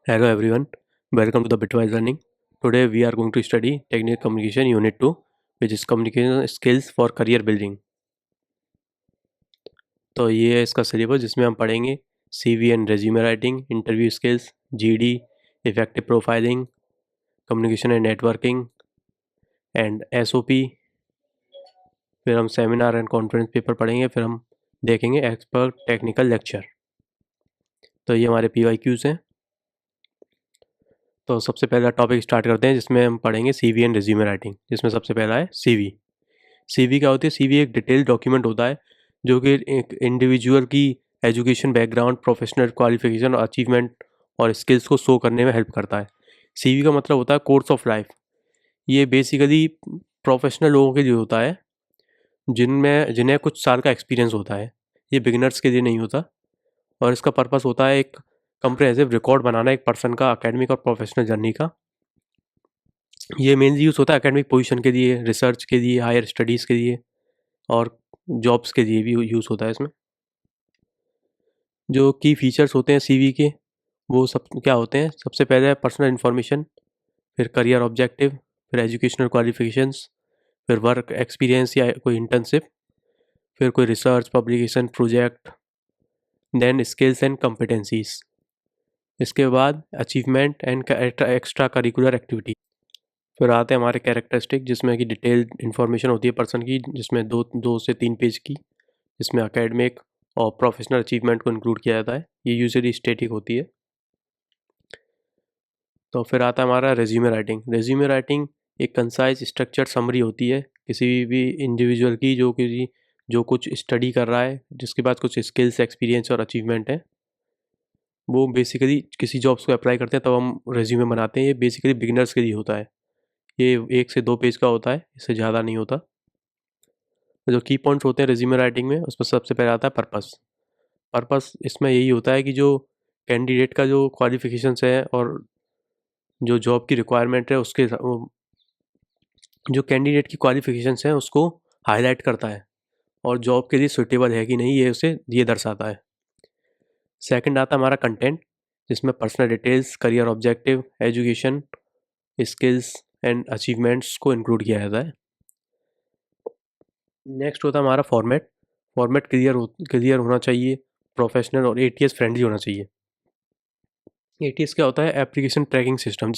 Hello everyone, welcome to the Bitwise Learning. Today we are going to study Technical Communication Unit 2, which is Communication Skills for Career Building. तो ये है इसका syllabus जिसमें हम पढ़ेंगे CV and resume writing, interview skills, GD, effective profiling, communication and networking and SOP। फिर हम seminar and conference paper पढ़ेंगे। फिर हम देखेंगे एक्सपर्ट टेक्निकल लेक्चर। तो ये हमारे PYQs हैं। तो सबसे पहला टॉपिक स्टार्ट करते हैं जिसमें हम पढ़ेंगे CV एंड रेज्यूमे राइटिंग, जिसमें सबसे पहला है CV। CV क्या होती है? CV एक डिटेल डॉक्यूमेंट होता है जो कि एक इंडिविजुअल की एजुकेशन बैकग्राउंड, प्रोफेशनल क्वालिफिकेशन और अचीवमेंट और स्किल्स को शो करने में हेल्प करता है। CV का मतलब होता है कोर्स ऑफ लाइफ। ये बेसिकली प्रोफेशनल लोगों के लिए होता है जिन्हें कुछ साल का एक्सपीरियंस होता है। ये बिगिनर्स के लिए नहीं होता। और इसका पर्पस होता है एक कंप्रिहेंसिव रिकॉर्ड बनाना एक पर्सन का एकेडमिक और प्रोफेशनल जर्नी का। ये मेनली यूज़ होता है एकेडमिक पोजीशन के लिए, रिसर्च के लिए, हायर स्टडीज़ के लिए और जॉब्स के लिए भी यूज़ होता है इसमें। जो की फीचर्स होते हैं CV के, वो सब क्या होते हैं? सबसे पहले है पर्सनल इन्फॉर्मेशन, फिर करियर ऑब्जेक्टिव, फिर एजुकेशनल क्वालिफिकेशंस, फिर वर्क एक्सपीरियंस या कोई इंटर्नशिप, फिर कोई research, publication, project, then skills and competencies. इसके बाद achievement and extra curricular activity. फिर आते हैं हमारे कैरेक्टरिस्टिक, जिसमें कि डिटेल्ड इन्फॉर्मेशन होती है पर्सन की, जिसमें दो से तीन पेज की, जिसमें एकेडमिक और प्रोफेशनल अचीवमेंट को इंक्लूड किया जाता है। ये यूजुअली स्टैटिक होती है। तो फिर आता है हमारा रेज्यूमे राइटिंग। रेज्यूमे राइटिंग एक कंसाइज स्ट्रक्चर्ड समरी होती है किसी भी इंडिविजुअल की जो कुछ स्टडी कर रहा है, जिसके बाद कुछ स्किल्स, एक्सपीरियंस और अचीवमेंट है। वो बेसिकली किसी जॉब्स को अप्लाई करते हैं तब हम रेज्यूमे बनाते हैं। ये बेसिकली बिगिनर्स के लिए होता है। ये 1 से 2 पेज का होता है, इससे ज़्यादा नहीं होता। जो की पॉइंट्स होते हैं रेज्यूमे राइटिंग में, उसमें सबसे पहले आता है पर्पस। पर्पस इसमें यही होता है कि जो कैंडिडेट का जो क्वालिफिकेशंस है और जो जॉब की रिक्वायरमेंट है उसके जो कैंडिडेट की क्वालिफिकेशंस हैं उसको हाईलाइट करता है और जॉब के लिए सूटेबल है कि नहीं ये दर्शाता है। सेकंड आता है हमारा कंटेंट, जिसमें personal details, career objective, education, skills and achievements को इंक्लूड किया जाता है। नेक्स्ट होता है हमारा फॉर्मेट। फॉर्मेट क्लियर होना चाहिए, प्रोफेशनल और ATS फ्रेंडली होना चाहिए। ATS क्या होता है? एप्लीकेशन ट्रैकिंग सिस्टम,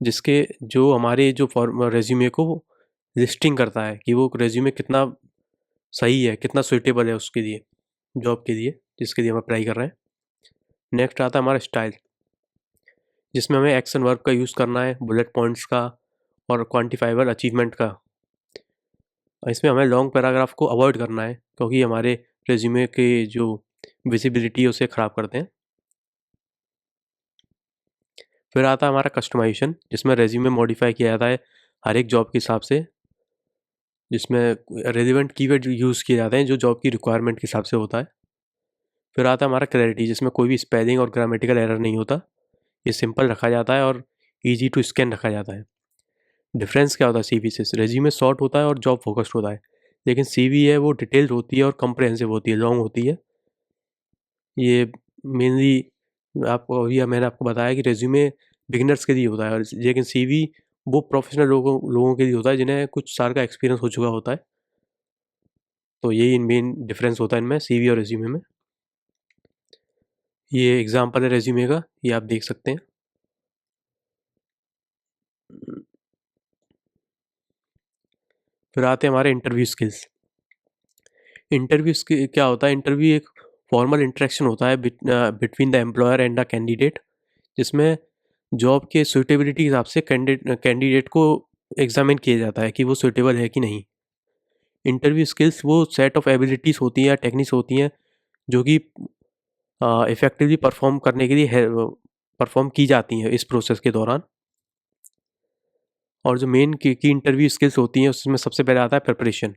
जिसके जो हमारे जो रेज्यूमे को लिस्टिंग करता है कि वो रेज्यूमे कितना सही है, कितना सूटेबल है उसके लिए, जॉब के लिए जिसके लिए हम अप्लाई कर रहे हैं। नेक्स्ट आता है हमारा स्टाइल, जिसमें हमें एक्शन वर्ब का यूज़ करना है, बुलेट पॉइंट्स का और क्वान्टिफाइबल अचीवमेंट का। इसमें हमें लॉन्ग पैराग्राफ को अवॉइड करना है क्योंकि हमारे रेज्यूमे के जो विजिबिलिटी है उसे ख़राब करते हैं। फिर आता है हमारा कस्टमाइजेशन, जिसमें रेज्यूमे मॉडिफाई किया जाता है हर एक जॉब के हिसाब से, जिसमें रेलिवेंट कीवर्ड यूज़ किए जाते हैं जो जॉब की रिक्वायरमेंट के हिसाब से होता है। फिर आता है हमारा क्लैरिटी, जिसमें कोई भी स्पेलिंग और ग्रामेटिकल एरर नहीं होता। ये सिंपल रखा जाता है और ईजी टू स्कैन रखा जाता है। डिफरेंस क्या होता है CV से? रेज्यूमे शॉर्ट होता है और जॉब फोकस्ड होता है, लेकिन CV है वो डिटेल्ड होती है और कम्प्रहेंसिव होती है, लॉन्ग होती है। ये मेनली आपको अभी मैंने आपको बताया कि रेज्यूमे बिगिनर्स के लिए होता है, और लेकिन CV वो प्रोफेशनल लोगों के लिए होता है जिन्हें कुछ साल का एक्सपीरियंस हो चुका होता है। तो यही मेन डिफरेंस होता है इनमें, CV और रेज्यूमे में। ये एग्जांपल है रेज्यूमे का, ये आप देख सकते हैं। फिर आते हैं हमारे इंटरव्यू स्किल्स। क्या होता है? इंटरव्यू एक फॉर्मल इंटरेक्शन होता है between the employer and the candidate, जिसमें जॉब के सूटेबिलिटी के हिसाब से कैंडिडेट को एग्जामिन किया जाता है कि वो सूटेबल है कि नहीं। इंटरव्यू स्किल्स वो सेट ऑफ एबिलिटीज़ होती हैं, टेक्निक्स होती हैं जो कि इफ़ेक्टिवली परफॉर्म करने के लिए परफॉर्म की जाती हैं इस प्रोसेस के दौरान। और जो मेन की इंटरव्यू स्किल्स होती हैं उसमें सबसे पहले आता है प्रिपरेशन।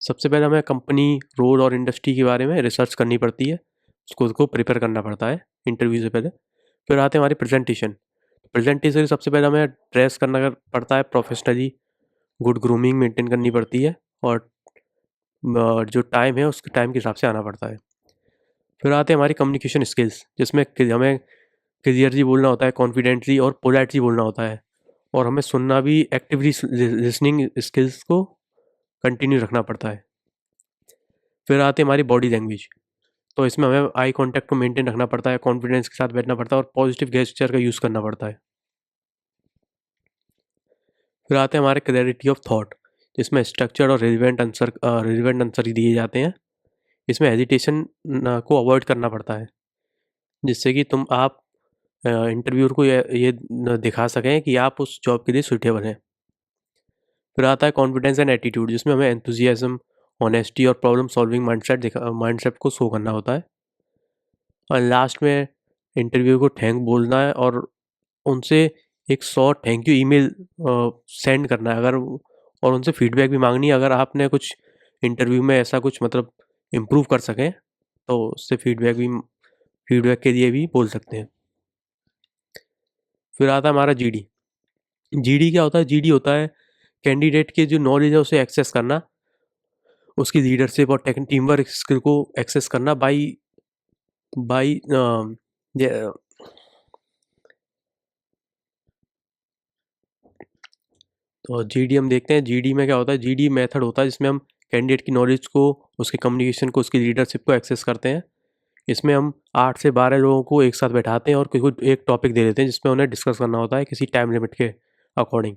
सबसे पहले हमें कंपनी, रोल और इंडस्ट्री के बारे में रिसर्च करनी पड़ती है, उसको प्रिपेयर करना पड़ता है इंटरव्यू से पहले। फिर आते हैं हमारी प्रेजेंटेशन। प्रेजेंटेशन सबसे पहले हमें ड्रेस करना पड़ता है प्रोफेशनली, गुड ग्रूमिंग मेंटेन करनी पड़ती है और जो टाइम है उसके टाइम के हिसाब से आना पड़ता है। फिर आते हैं हमारी कम्युनिकेशन स्किल्स, जिसमें हमें क्लियरली बोलना होता है, कॉन्फिडेंटली और पोलाइटली बोलना होता है, और हमें सुनना भी, एक्टिवली लिसनिंग स्किल्स को कंटिन्यू रखना पड़ता है। फिर आते हैं हमारी बॉडी लैंग्वेज। तो इसमें हमें आई कांटेक्ट को मेंटेन रखना पड़ता है, कॉन्फिडेंस के साथ बैठना पड़ता है और पॉजिटिव गेस्चर का यूज़ करना पड़ता है। फिर आते हैं हमारे क्लैरिटी ऑफ थॉट, जिसमें स्ट्रक्चर और रिलेवेंट आंसर दिए जाते हैं। इसमें हेजिटेशन को अवॉइड करना पड़ता है, जिससे कि आप इंटरव्यूअर को ये दिखा सकें कि आप उस जॉब के लिए सूटेबल हैं। फिर आता है कॉन्फिडेंस एंड एटीट्यूड, जिसमें हमें एंथुजियाज्म, ऑनेस्टी और प्रॉब्लम सॉल्विंग माइंडसेट को शो करना होता है। और लास्ट में इंटरव्यू को थैंक बोलना है और उनसे एक short thank you email send करना है, अगर और उनसे फीडबैक भी मांगनी है, अगर आपने कुछ इंटरव्यू में ऐसा कुछ मतलब इम्प्रूव कर सकें तो उससे फीडबैक के लिए भी बोल सकते हैं। फिर आता है हमारा जीडी। जीडी क्या होता है? जीडी होता है कैंडिडेट के जो नॉलेज है उसे एक्सेस करना, उसकी लीडरशिप और टीम वर्क स्किल को एक्सेस करना बाई बाई तो जीडी हम देखते हैं। जीडी में क्या होता है? जीडी मेथड होता है जिसमें हम कैंडिडेट की नॉलेज को, उसके कम्युनिकेशन को, उसकी लीडरशिप को एक्सेस करते हैं। इसमें हम 8 से 12 लोगों को एक साथ बैठाते हैं और कोई एक टॉपिक दे देते हैं जिसमें उन्हें डिस्कस करना होता है किसी टाइम लिमिट के अकॉर्डिंग।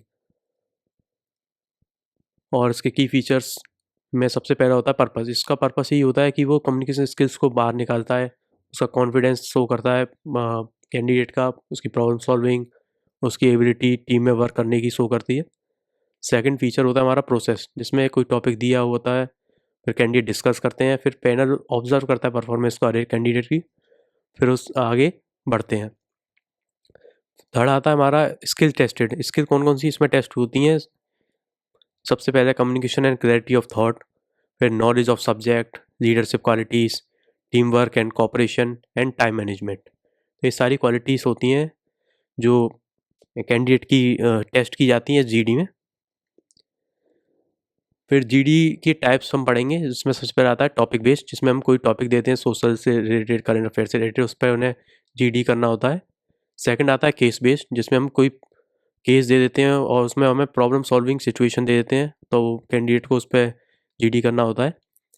और इसके की फीचर्स में सबसे पहला होता है पर्पस। इसका पर्पस यही होता है कि वो कम्युनिकेशन स्किल्स को बाहर निकालता है, उसका कॉन्फिडेंस शो करता है कैंडिडेट का, उसकी प्रॉब्लम सॉल्विंग, उसकी एबिलिटी टीम में वर्क करने की शो करती है। सेकंड फीचर होता है हमारा प्रोसेस, जिसमें कोई टॉपिक दिया होता है, फिर कैंडिडेट डिस्कस करते हैं, फिर पैनल ऑब्जर्व करता है परफॉर्मेंस को हर एक कैंडिडेट की, फिर उस आगे बढ़ते हैं। थर्ड आता है हमारा स्किल टेस्टेड। स्किल कौन कौन सी इसमें टेस्ट होती हैं? सबसे पहले communication and clarity of thought, फिर knowledge of subject, leadership qualities, team work and cooperation and time management. तो ये सारी क्वालिटीज़ होती हैं जो कैंडिडेट की टेस्ट की जाती हैं जीडी में। फिर जीडी की टाइप्स हम पढ़ेंगे, जिसमें सबसे पहले आता है टॉपिक बेस्ड, जिसमें हम कोई टॉपिक देते हैं सोशल से रिलेटेड, करंट अफेयर से रिलेटेड, उस पर उन्हें जीडी करना होता है। सेकंड आता है केस बेस्ड, जिसमें हम कोई केस दे देते हैं और उसमें हमें प्रॉब्लम सॉल्विंग सिचुएशन दे देते हैं, तो कैंडिडेट को उस पर जीडी करना होता है।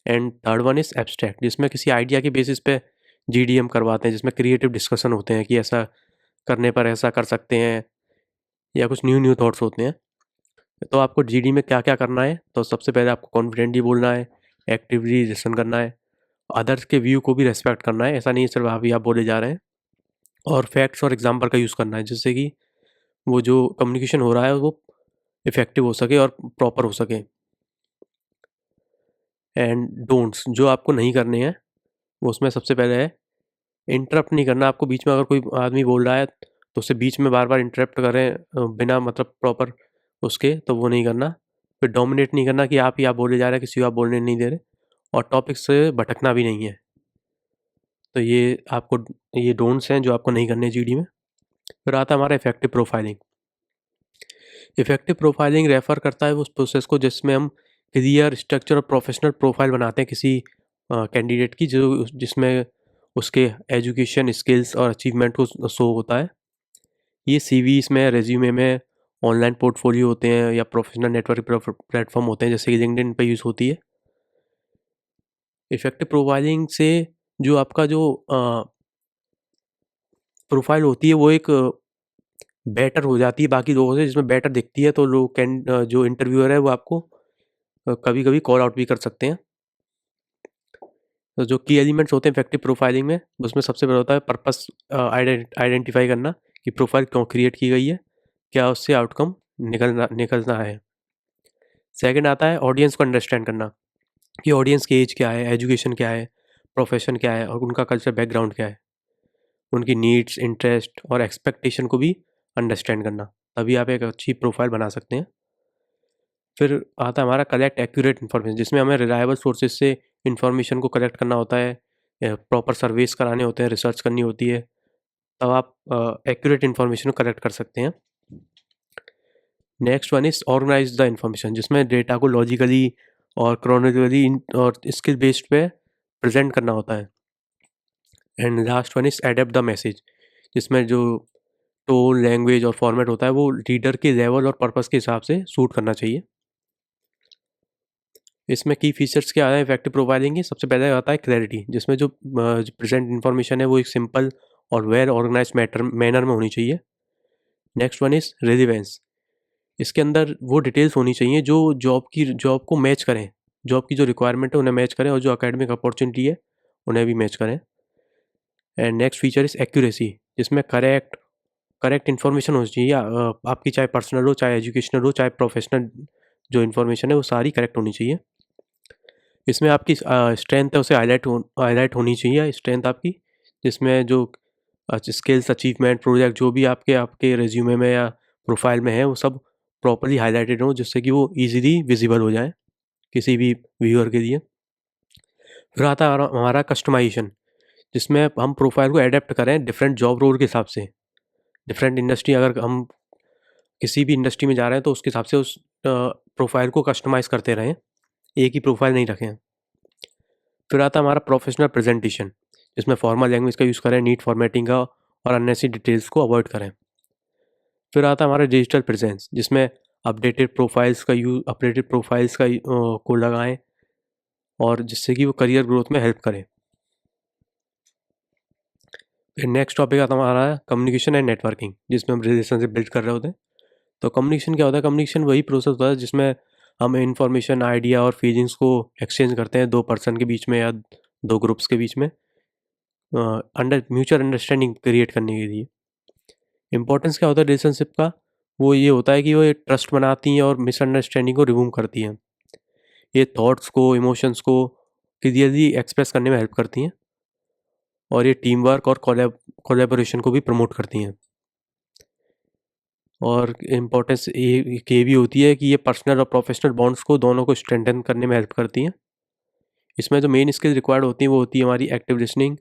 And third one is abstract, जिसमें किसी आइडिया के बेसिस पे जीडी हम करवाते हैं, जिसमें क्रिएटिव डिस्कशन होते हैं कि ऐसा करने पर ऐसा कर सकते हैं, या कुछ न्यू न्यू थॉट्स होते हैं। तो आपको जीडी में क्या क्या करना है? तो सबसे पहले आपको कॉन्फिडेंटली बोलना है, एक्टिवली लिसन करना है, अदर्स के व्यू को भी रेस्पेक्ट करना है, ऐसा नहीं है सिर्फ आप बोले जा रहे हैं, और फैक्ट्स और एग्जाम्पल का यूज़ करना है, जिससे कि वो जो कम्युनिकेशन हो रहा है वो इफ़ेक्टिव हो सके और प्रॉपर हो सके। एंड डोंट्स जो आपको नहीं करने हैं, वो उसमें सबसे पहले है इंटरप्ट नहीं करना। आपको बीच में अगर कोई आदमी बोल रहा है तो उसे बीच में बार बार इंटरप्ट करें बिना मतलब प्रॉपर उसके, तो वो नहीं करना। फिर डोमिनेट नहीं करना कि आप ही आप बोले जा रहे हैं, किसी को आप बोलने नहीं दे रहे, और टॉपिक से भटकना भी नहीं है। तो ये डोंट्स हैं जो आपको नहीं करने जीडी में। फिर आता है हमारा effective profiling. Effective profiling refer करता है उस प्रोसेस को जिसमें हम क्लियर, स्ट्रक्चर और प्रोफेशनल प्रोफाइल बनाते हैं किसी कैंडिडेट की, जो जिसमें उसके एजुकेशन, स्किल्स और अचीवमेंट को शो होता है। ये सीवीज़ में, रेज्यूमे में, ऑनलाइन पोर्टफोलियो होते हैं या प्रोफेशनल नेटवर्क प्लेटफॉर्म होते हैं जैसे कि लिंक्डइन पे यूज़ होती है। इफेक्टिव प्रोफाइलिंग से जो आपका जो प्रोफाइल होती है वो एक बेटर हो जाती है बाकी लोगों से, जिसमें बेटर दिखती है, तो जो इंटरव्यूअर है वो आपको कभी कभी कॉल आउट भी कर सकते हैं। तो जो की एलिमेंट्स होते हैं इफेक्टिव प्रोफाइलिंग में, उसमें सबसे पहले होता है पर्पस आइडेंटिफाई करना कि प्रोफाइल क्यों क्रिएट की गई है, क्या उससे आउटकम निकलना है। सेकंड आता है ऑडियंस को अंडरस्टैंड करना कि ऑडियंस की एज क्या है, एजुकेशन क्या है, प्रोफेशन क्या है और उनका कल्चर बैकग्राउंड क्या है। उनकी नीड्स, इंटरेस्ट और एक्सपेक्टेशन को भी अंडरस्टैंड करना, तभी आप एक अच्छी प्रोफाइल बना सकते हैं। फिर आता है हमारा कलेक्ट एक्यूरेट इन्फॉर्मेशन, जिसमें हमें रिलायबल सोर्सेज से इन्फॉर्मेशन को कलेक्ट करना होता है, प्रॉपर सर्वेस कराने होते हैं, रिसर्च करनी होती है, तब आप एक्यूरेट इन्फॉर्मेशन को कलेक्ट कर सकते हैं। Next one is organise the information, जिसमें डेटा को लॉजिकली और क्रोनोलॉजिकली और स्किल बेस्ड पे प्रेजेंट करना होता है। And last one is adapt the message, जिसमें जो टोन, लैंग्वेज और फॉर्मेट होता है वो रीडर के लेवल और पर्पस के हिसाब से सूट करना चाहिए। इसमें की फीचर्स क्या है इफेक्टिव प्रोफाइलिंग की? सबसे पहले आता है क्लैरिटी, जिसमें जो प्रेजेंट इन्फॉर्मेशन है वो एक सिंपल और वेल ऑर्गेनाइज मैनर में होनी चाहिए। Next one is relevance. इसके अंदर वो डिटेल्स होनी चाहिए जो जॉब को मैच करें, जॉब की जो रिक्वायरमेंट है उन्हें मैच करें और जो एकेडमिक अपॉर्चुनिटी है उन्हें भी मैच करें। And next feature is accuracy, जिसमें करेक्ट इन्फॉर्मेशन होनी चाहिए। आपकी चाहे पर्सनल हो, चाहे एजुकेशनल हो, चाहे प्रोफेशनल, जो इन्फॉर्मेशन है वो सारी करेक्ट होनी चाहिए। इसमें आपकी स्ट्रेंथ है उसे हाईलाइट होनी चाहिए, स्ट्रेंथ आपकी, जिसमें जो स्किल्स, अचीवमेंट, प्रोजेक्ट जो भी आपके आपके रिज्यूमे में या प्रोफाइल में है वो सब प्रॉपर्ली हाईलाइटेड हो, जिससे कि वो ईजिली विजिबल हो जाए किसी भी व्यूअर के लिए। फिर आता है हमारा कस्टमाइजेशन, जिसमें हम प्रोफाइल को एडेप्ट करें डिफरेंट जॉब रोल के हिसाब से। डिफरेंट इंडस्ट्री, अगर हम किसी भी इंडस्ट्री में जा रहे हैं तो उसके हिसाब से उस प्रोफाइल को कस्टमाइज़ करते रहें, एक ही प्रोफाइल नहीं रखें। फिर आता है हमारा प्रोफेशनल प्रेजेंटेशन, जिसमें फॉर्मल लैंग्वेज का यूज़ करें, नीट फॉर्मेटिंग का और अननेसेसरी डिटेल्स को अवॉइड करें। फिर आता है हमारा डिजिटल प्रेजेंस, जिसमें अपडेटेड प्रोफाइल्स को लगाएं और जिससे कि वो करियर ग्रोथ में हेल्प करें। फिर नेक्स्ट टॉपिक आता है हमारा कम्युनिकेशन एंड नेटवर्किंग, जिसमें हम रिलेशनशिप बिल्ड कर रहे होते हैं। तो कम्युनिकेशन क्या होता है? कम्युनिकेशन वही प्रोसेस होता है जिसमें हम इंफॉर्मेशन, आइडिया और फीलिंग्स को एक्सचेंज करते हैं दो पर्सन के बीच में या दो ग्रुप्स के बीच में, म्यूचुअल अंडरस्टैंडिंग क्रिएट करने के लिए। इंपॉर्टेंस क्या होता है रिलेशनशिप का? वो ये होता है कि वो एक ट्रस्ट बनाती हैं और मिसअंडरस्टैंडिंग को रिमूव करती हैं। ये थॉट्स को, इमोशंस को क्लियरली एक्सप्रेस करने में हेल्प करती हैं और ये टीम वर्क और कोलैबोरेशन को भी प्रमोट करती हैं। और इम्पोर्टेंस ये भी होती है कि ये पर्सनल और प्रोफेशनल बॉन्ड्स को दोनों को स्ट्रेंथन करने में हेल्प करती हैं। इसमें जो मेन स्किल्स रिक्वायर्ड होती हैं वो होती है हमारी active listening,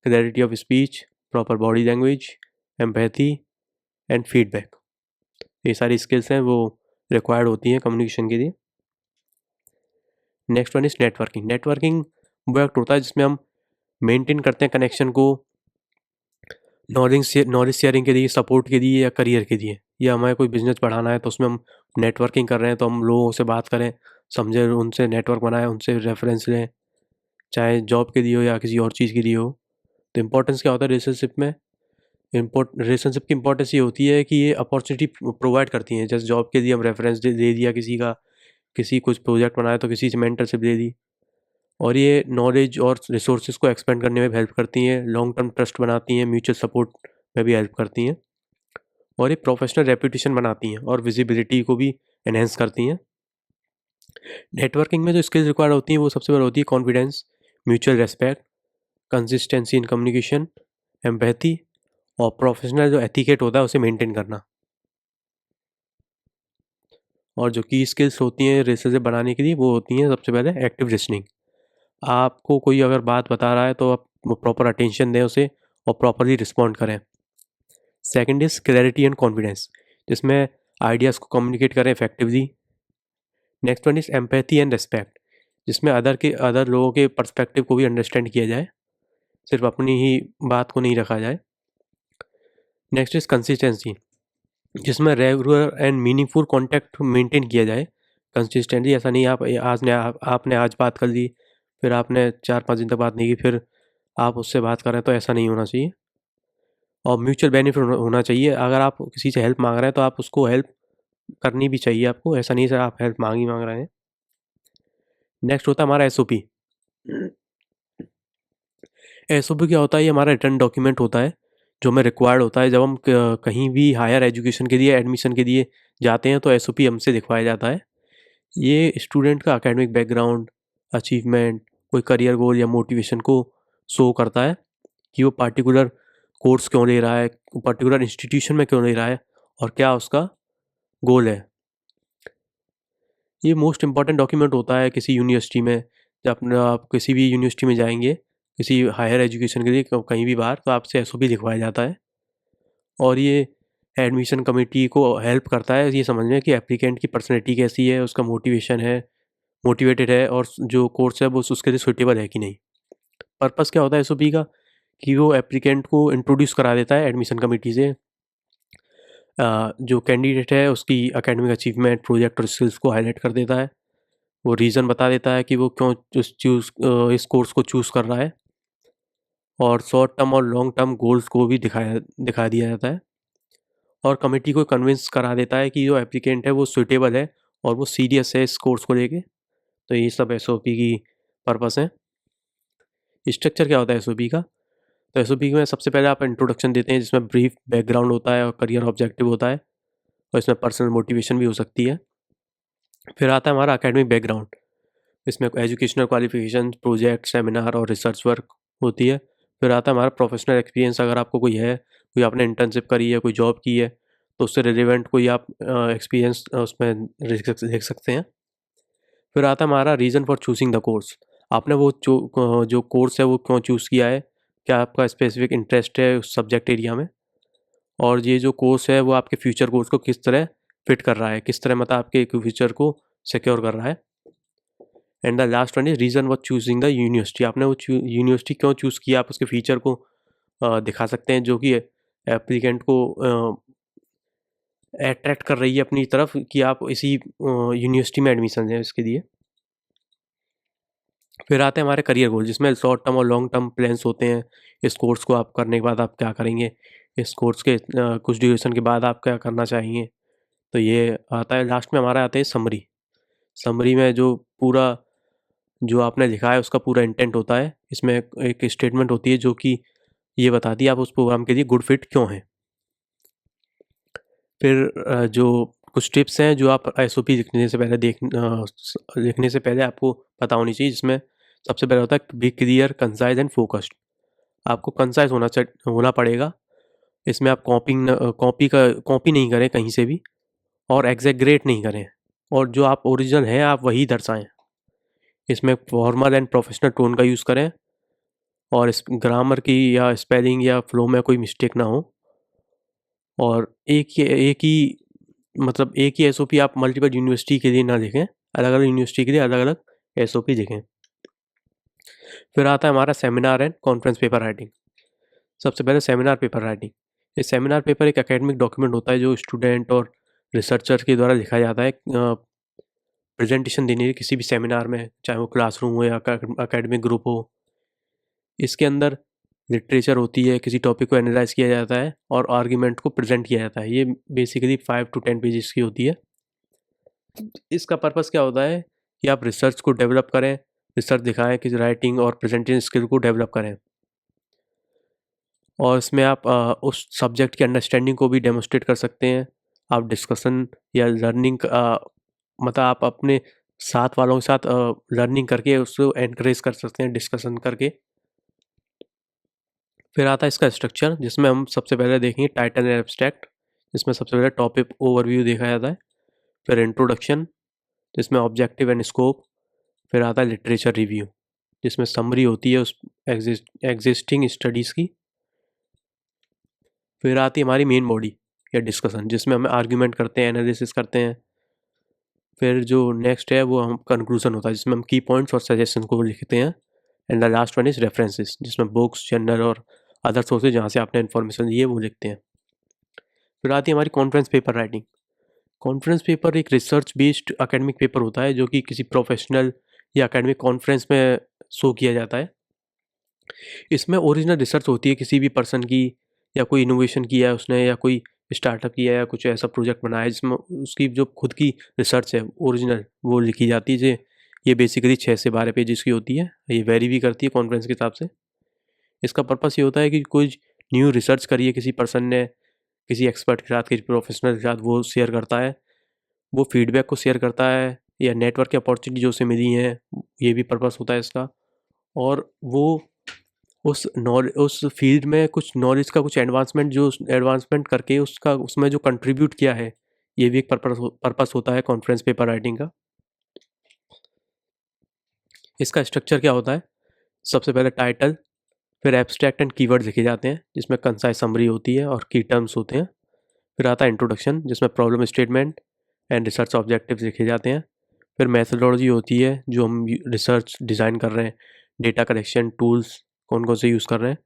clarity of speech, proper body language, empathy and feedback. ये सारी स्किल्स हैं वो रिक्वायर्ड होती हैं कम्युनिकेशन के लिए। Next one is networking. Networking वो एक्ट होता है जिसमें हम मेंटेन करते हैं कनेक्शन को नॉलेज शेयरिंग के लिए, सपोर्ट के लिए या करियर के लिए, या हमें कोई बिजनेस बढ़ाना है तो उसमें हम नेटवर्किंग कर रहे हैं तो हम लोगों से बात करें, समझें, उनसे नेटवर्क बनाएं, उनसे रेफरेंस लें, चाहे जॉब के लिए हो या किसी और चीज़ के लिए हो। तो इम्पोर्टेंस क्या होता है रिलेशनशिप में? रिलेशनशिप की इंपॉर्टेंस ये होती है कि ये अपॉर्चुनिटी प्रोवाइड करती हैं। जैसे जॉब के लिए हम रेफरेंस दे दिया किसी का, किसी कुछ प्रोजेक्ट बनाया तो किसी से मेंटरशिप दे दी, और ये नॉलेज और रिसोर्सेज को एक्सपेंड करने में भी हेल्प करती हैं, लॉन्ग टर्म ट्रस्ट बनाती हैं, म्यूचुअल सपोर्ट में भी हेल्प करती हैं, और ये प्रोफेशनल रेपुटेशन बनाती हैं और विजिबिलिटी को भी एनहेंस करती हैं। नेटवर्किंग में जो स्किल्स रिक्वायर्ड होती हैं वो सबसे पहले होती है confidence, mutual respect, consistency in communication, empathy और प्रोफेशनल जो एथिकेट होता है उसे मेंटेन करना। और जो की स्किल्स होती हैं रिलेशनशिप बनाने के लिए वो होती हैं सबसे पहले एक्टिव लिसनिंग। आपको कोई अगर बात बता रहा है तो आप प्रॉपर अटेंशन दें उसे और प्रॉपरली रिस्पॉन्ड करें। Second is clarity and confidence, जिसमें आइडियाज़ को कम्युनिकेट करें effectively. Next one is empathy and respect, जिसमें अदर लोगों के पर्सपेक्टिव को भी अंडरस्टैंड किया जाए, सिर्फ अपनी ही बात को नहीं रखा जाए। नेक्स्ट इज़ कंसिस्टेंसी, जिसमें regular and meaningful contact maintain किया जाए कंसिस्टेंटली। ऐसा नहीं आपने आज बात कर ली, फिर आपने 4-5 दिन तक बात नहीं की, फिर आप उससे बात कर रहे हैं, तो ऐसा नहीं होना चाहिए। और म्यूचुअल बेनिफिट होना चाहिए। अगर आप किसी से हेल्प मांग रहे हैं तो आप उसको हेल्प करनी भी चाहिए आपको, ऐसा नहीं सर आप हेल्प मांग रहे हैं। नेक्स्ट होता है हमारा एसओपी। एसओपी क्या होता है? ये हमारा रिटर्न डॉक्यूमेंट होता है जो हमें रिक्वायर्ड होता है जब हम कहीं भी हायर एजुकेशन के लिए, एडमिशन के लिए जाते हैं तो एसओपी हमसे दिखवाया जाता है। ये स्टूडेंट का एकेडमिक बैकग्राउंड, अचीवमेंट, कोई करियर गोल या मोटिवेशन को शो करता है कि वो पार्टिकुलर कोर्स क्यों ले रहा है, पर्टिकुलर इंस्टीट्यूशन में क्यों ले रहा है और क्या उसका गोल है। ये मोस्ट इम्पॉर्टेंट डॉक्यूमेंट होता है किसी यूनिवर्सिटी में। जब अपना आप किसी भी यूनिवर्सिटी में जाएंगे किसी हायर एजुकेशन के लिए कहीं भी बाहर, तो आपसे एसओपी लिखवाया जाता है और ये एडमिशन कमेटी को हेल्प करता है ये समझने कि एप्लीकेंट की पर्सनैलिटी कैसी है, उसका मोटिवेटेड है और जो कोर्स है वो उसके लिए सुटेबल है कि नहीं। पर्पस क्या होता है एसओपी का? कि वो एप्लीकेंट को इंट्रोड्यूस करा देता है एडमिशन कमेटी से, जो कैंडिडेट है उसकी एकेडमिक अचीवमेंट, प्रोजेक्ट और स्किल्स को हाईलाइट कर देता है। वो रीज़न बता देता है कि वो क्यों इस कोर्स को चूज़ कर रहा है, और शॉर्ट टर्म और लॉन्ग टर्म गोल्स को भी दिखा दिया जाता है, और कमेटी को कन्विंस करा देता है कि जो एप्लीकेंट है वो सूटेबल है और वो सीरियस है इस कोर्स को लेके। तो ये सब एसओपी की पर्पस है। स्ट्रक्चर क्या होता है एसओपी का? तो एसओपी में सबसे पहले आप इंट्रोडक्शन देते हैं, जिसमें ब्रीफ बैकग्राउंड होता है और करियर ऑब्जेक्टिव होता है, और इसमें पर्सनल मोटिवेशन भी हो सकती है। फिर आता है हमारा एकेडमिक बैकग्राउंड। इसमें एजुकेशनल क्वालिफिकेशन, प्रोजेक्ट, सेमिनार और रिसर्च वर्क होती है। फिर आता है हमारा प्रोफेशनल एक्सपीरियंस, अगर आपको कोई है, कोई आपने इंटर्नशिप करी है, कोई जॉब की है, तो उससे रिलेवेंट कोई आप एक्सपीरियंस उसमें लिख सकते हैं। फिर आता है हमारा reason for choosing the course. आपने वो जो कोर्स है वो क्यों चूज़ किया है, क्या आपका स्पेसिफिक इंटरेस्ट है उस सब्जेक्ट एरिया में, और ये जो कोर्स है वो आपके फ्यूचर गोल्स को किस तरह फिट कर रहा है, किस तरह मतलब आपके फ्यूचर को सिक्योर कर रहा है। And the last one is reason for choosing the university. आपने वो यूनिवर्सिटी क्यों चूज़ किया, आप उसके फीचर को दिखा सकते हैं, जो कि एप्लीकेंट को अट्रैक्ट कर रही है अपनी तरफ कि आप इसी यूनिवर्सिटी में एडमिशन लें इसके लिए। फिर आते हैं हमारे करियर गोल, जिसमें शॉर्ट टर्म और लॉन्ग टर्म प्लान्स होते हैं। इस कोर्स को आप करने के बाद आप क्या करेंगे, इस कोर्स के कुछ ड्यूरेशन के बाद आप क्या करना चाहेंगे। तो ये आता है लास्ट में हमारा आता है समरी। समरी में जो पूरा जो आपने लिखा है उसका पूरा इंटेंट होता है। इसमें एक स्टेटमेंट होती है जो कि ये बताती है आप उस प्रोग्राम के लिए गुड फिट क्यों हैं। फिर जो कुछ टिप्स हैं जो आप एसओपी लिखने से पहले आपको पता होनी चाहिए, जिसमें सबसे पहले होता है be clear, concise and focused. आपको कंसाइज होना पड़ेगा। इसमें आप कॉपी नहीं करें कहीं से भी, और एग्जैगरेट नहीं करें, और जो आप ओरिजिनल हैं आप वही दर्शाएं। इसमें फॉर्मल एंड प्रोफेशनल टोन का यूज़ करें, और इस ग्रामर की या स्पेलिंग या फ्लो में कोई मिस्टेक ना हो। और एक ही एसओपी आप मल्टीपल यूनिवर्सिटी के लिए ना लिखें, अलग अलग यूनिवर्सिटी के लिए अलग अलग एसओपी लिखें। फिर आता है हमारा seminar and conference paper writing. सबसे पहले सेमिनार पेपर राइटिंग। ये सेमिनार पेपर एक एकेडमिक डॉक्यूमेंट होता है जो स्टूडेंट और रिसर्चर के द्वारा लिखा जाता है प्रेजेंटेशन देने के किसी भी सेमिनार में, चाहे वो क्लासरूम हो या एकेडमिक ग्रुप हो। इसके अंदर लिटरेचर होती है, किसी टॉपिक को एनालाइज किया जाता है और आर्ग्यूमेंट को प्रेजेंट किया जाता है। ये बेसिकली 5 to 10 पेजेस की होती है। इसका पर्पस क्या होता है कि आप रिसर्च को डेवलप करें, रिसर्च दिखाएं कि राइटिंग और प्रेजेंटेशन स्किल को डेवलप करें, और इसमें आप उस सब्जेक्ट की अंडरस्टैंडिंग को भी डेमोस्ट्रेट कर सकते हैं। आप डिस्कशन या लर्निंग मतलब आप अपने साथ वालों के साथ लर्निंग करके उसको एनकरेज कर सकते हैं डिस्कशन करके। फिर आता है इसका स्ट्रक्चर, जिसमें हम सबसे पहले देखेंगे टाइटल एंड एब्स्ट्रैक्ट, जिसमें सबसे पहले टॉपिक ओवरव्यू देखा जाता है। फिर इंट्रोडक्शन, जिसमें ऑब्जेक्टिव एंड स्कोप। फिर आता है लिटरेचर रिव्यू, जिसमें समरी होती है उस एग्जिस्टिंग स्टडीज़ की। फिर आती है हमारी मेन बॉडी या डिस्कशन, जिसमें हम आर्ग्यूमेंट करते हैं, एनालिसिस करते हैं। फिर जो नेक्स्ट है वो हम कंक्लूजन होता है, जिसमें हम की पॉइंट्स और सजेशन को लिखते हैं। And the last one is references, जिसमें बुक्स, जर्नल और अदर सोर्सेज जहाँ से आपने इन्फॉर्मेशन ली है वो लिखते हैं। फिर आती है हमारी conference paper writing. Conference paper एक रिसर्च बेस्ड एकेडमिक पेपर होता है जो कि किसी प्रोफेशनल या एकेडमिक कॉन्फ्रेंस में शो किया जाता है। इसमें ओरिजिनल रिसर्च होती है किसी भी पर्सन की, या कोई इनोवेशन किया है उसने, या कोई स्टार्टअप किया है, या कुछ ऐसा प्रोजेक्ट बनाया है जिसमें उसकी जो खुद की रिसर्च है ओरिजिनल वो लिखी जाती है। ये बेसिकली 6 से 12 पेजेस की होती है। ये वेरी भी करती है कॉन्फ्रेंस के हिसाब से। इसका पर्पस ये होता है कि कोई न्यू रिसर्च करी है किसी पर्सन ने, किसी एक्सपर्ट के साथ, किसी प्रोफेशनल के साथ, वो शेयर करता है, वो फीडबैक को शेयर करता है, या नेटवर्क की अपॉर्चुनिटी जो उसे मिली हैं, ये भी पर्पस होता है इसका। और वो उस फील्ड में कुछ नॉलेज का कुछ एडवांसमेंट करके उसका उसमें जो कंट्रीब्यूट किया है, ये भी एक पर्पस होता है कॉन्फ्रेंस पेपर राइटिंग का। इसका स्ट्रक्चर क्या होता है? सबसे पहले टाइटल, फिर एब्स्ट्रैक्ट एंड कीवर्ड लिखे जाते हैं, जिसमें कंसाइज समरी होती है और की टर्म्स होते हैं। फिर आता है इंट्रोडक्शन, जिसमें problem statement and research objectives लिखे जाते हैं। फिर मैथडोलॉजी होती है, जो हम रिसर्च डिज़ाइन कर रहे हैं, डेटा कलेक्शन टूल्स कौन कौन से यूज़ कर रहे हैं।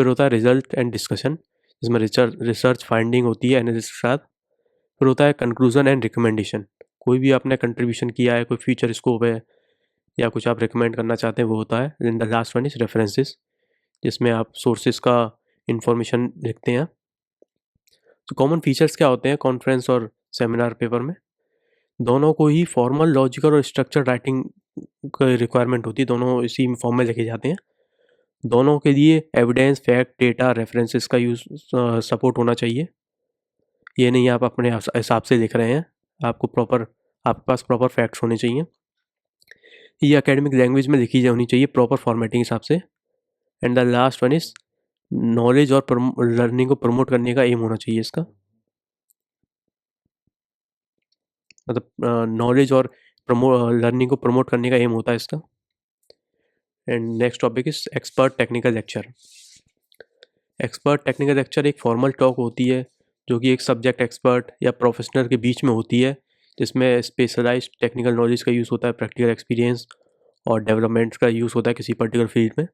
फिर होता है रिजल्ट एंड डिस्कशन, जिसमें रिसर्च फाइंडिंग होती है एनालिसिस के साथ। फिर होता है कंक्लूजन एंड रिकमेंडेशन, कोई भी आपने कंट्रीब्यूशन किया है, कोई फ्यूचर स्कोप है या कुछ आप रिकमेंड करना चाहते हैं, वो होता है। In the last one is references, जिसमें आप सोर्सेज का इंफॉर्मेशन लिखते हैं। तो कॉमन फीचर्स क्या होते हैं कॉन्फ्रेंस और सेमिनार पेपर में? दोनों को ही फॉर्मल, लॉजिकल और स्ट्रक्चर राइटिंग की रिक्वायरमेंट होती है, दोनों इसी फॉर्म में लिखे जाते हैं। दोनों के लिए एविडेंस, फैक्ट, डेटा, रेफरेंसेस का यूज़ सपोर्ट होना चाहिए। ये नहीं आप अपने हिसाब से लिख रहे हैं, आपको प्रॉपर, आपके पास प्रॉपर फैक्ट्स होने चाहिए। ये एकेडमिक लैंग्वेज में लिखी होनी चाहिए प्रॉपर फॉर्मेटिंग हिसाब से। And the last one is knowledge और लर्निंग को प्रमोट करने का एम होना चाहिए इसका, मतलब नॉलेज और लर्निंग को प्रमोट करने का एम होता है इसका। And next topic is expert technical lecture. Expert technical lecture एक फॉर्मल टॉक होती है जो कि एक सब्जेक्ट एक्सपर्ट या प्रोफेशनल के बीच में होती है, जिसमें स्पेशलाइज्ड टेक्निकल नॉलेज का यूज़ होता है, प्रैक्टिकल एक्सपीरियंस और डेवलपमेंट का यूज़ होता है किसी पर्टिकुलर फील्ड में।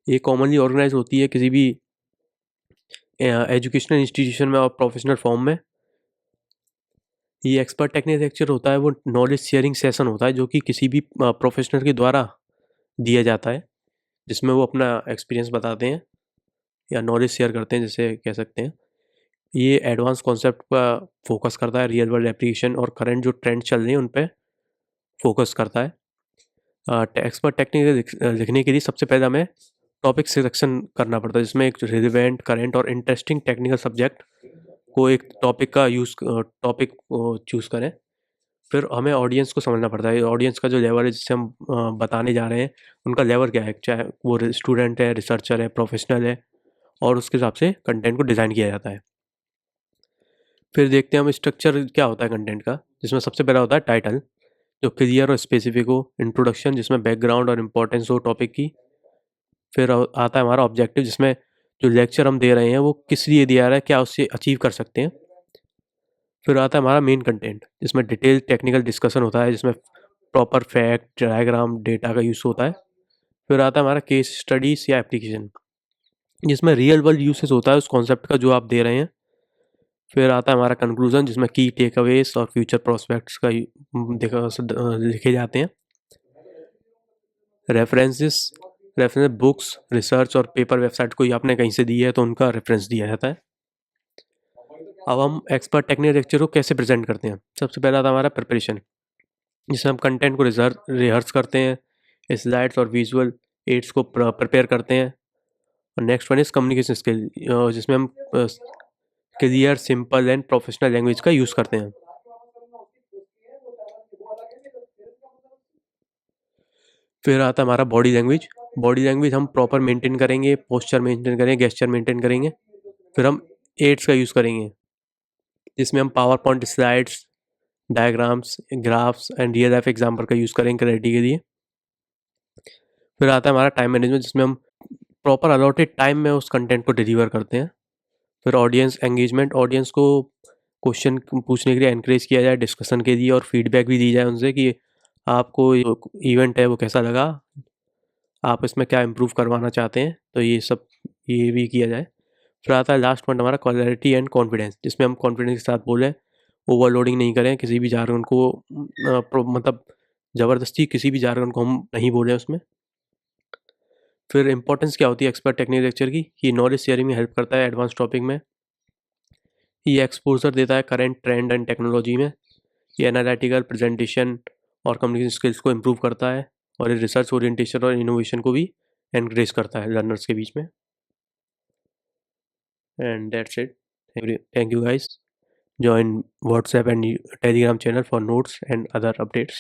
ये कॉमनली ऑर्गेनाइज होती है किसी भी एजुकेशनल इंस्टीट्यूशन में और प्रोफेशनल फॉर्म में। ये एक्सपर्ट टेक्निकल लेक्चर होता है वो नॉलेज शेयरिंग सेशन होता है जो कि किसी भी प्रोफेशनल के द्वारा दिया जाता है, जिसमें वो अपना एक्सपीरियंस बताते हैं या नॉलेज शेयर करते हैं, जैसे कह सकते हैं। ये एडवांस कॉन्सेप्ट पर फोकस करता है, रियल वर्ल्ड एप्लीकेशन और करंट जो ट्रेंड चल रहे हैं उन पे फोकस करता है। एक्सपर्ट टेक्निकल लिखने के लिए सबसे पहले हमें टॉपिक सिलेक्शन करना पड़ता है, जिसमें एक रिलेवेंट, करंट और इंटरेस्टिंग टेक्निकल सब्जेक्ट को एक टॉपिक चूज़ करें। फिर हमें ऑडियंस को समझना पड़ता है, ऑडियंस का जो लेवल है जिससे हम बताने जा रहे हैं उनका लेवल क्या है, चाहे वो स्टूडेंट है, रिसर्चर है, प्रोफेशनल है, और उसके हिसाब से कंटेंट को डिज़ाइन किया जाता है। फिर देखते हैं हम स्ट्रक्चर क्या होता है कंटेंट का, जिसमें सबसे पहला होता है टाइटल, जो क्लियर और स्पेसिफिक हो। इंट्रोडक्शन, जिसमें बैकग्राउंड और इम्पोर्टेंस हो टॉपिक की। फिर आता है हमारा ऑब्जेक्टिव, जिसमें जो लेक्चर हम दे रहे हैं वो किस लिए दिया रहा है, क्या उससे अचीव कर सकते हैं। फिर आता है हमारा मेन कंटेंट, जिसमें डिटेल टेक्निकल डिस्कशन होता है, जिसमें प्रॉपर फैक्ट, डायग्राम, डेटा का यूज़ होता है। फिर आता है हमारा केस स्टडीज़ या एप्लीकेशन, जिसमें रियल वर्ल्ड यूसेज होता है उस कॉन्सेप्ट का जो आप दे रहे हैं। फिर आता है हमारा कंक्लूजन, जिसमें की टेकअवेज और फ्यूचर प्रोस्पेक्ट्स का लिखे जाते हैं। रेफरेंसेस, रेफरेंस बुक्स, रिसर्च और पेपर वेबसाइट कोई आपने कहीं से दी है तो उनका रेफरेंस दिया जाता है। अब हम एक्सपर्ट टेक्निकल लेक्चर को कैसे प्रेजेंट करते हैं? सबसे पहला था हमारा प्रिपरेशन, जिसमें हम कंटेंट को रिहर्स करते हैं, स्लाइड्स और विजुअल एड्स को प्रिपेयर करते हैं। और next one is communication skill, जिसमें हम clear, simple and professional language का यूज़ करते हैं। फिर आता है हमारा बॉडी लैंग्वेज। बॉडी लैंग्वेज हम प्रॉपर मेंटेन करेंगे, पोस्चर मेंटेन करेंगे, गेस्चर मेंटेन करेंगे। फिर हम एड्स का यूज़ करेंगे, जिसमें हम power point slides, diagrams, graphs and real life example का यूज़ करेंगे क्लैरिटी के लिए। फिर आता है हमारा टाइम मैनेजमेंट, जिसमें हम प्रॉपर अलॉटेड टाइम में उस कंटेंट को डिलीवर करते हैं। फिर ऑडियंस एंगेजमेंट, ऑडियंस को क्वेश्चन पूछने के लिए एनकरेज किया जाए, डिस्कशन के लिए, और फीडबैक भी दी जाए उनसे कि आपको इवेंट है वो कैसा लगा, आप इसमें क्या इम्प्रूव करवाना चाहते हैं, तो ये भी किया जाए। फिर आता है लास्ट पॉइंट हमारा क्लैरिटी एंड कॉन्फिडेंस, जिसमें हम कॉन्फिडेंस के साथ बोलें, ओवरलोडिंग नहीं करें, किसी भी जार्गन को मतलब ज़बरदस्ती किसी भी जार्गन को हम नहीं बोलें उसमें। फिर इंपॉर्टेंस क्या होती है एक्सपर्ट टेक्निकल लेक्चर की? ये नॉलेज शेयरिंग में हेल्प करता है एडवांस टॉपिक में, ये एक्सपोजर देता है करंट ट्रेंड एंड टेक्नोलॉजी में, ये एनालिटिकल प्रेजेंटेशन और कम्युनिकेशन स्किल्स को इम्प्रूव करता है, और ये रिसर्च ओरिएंटेशन और इनोवेशन को भी एनकरेज करता है लर्नर्स के बीच में। And that's it. Thank you guys, join WhatsApp and Telegram channel for notes and other updates.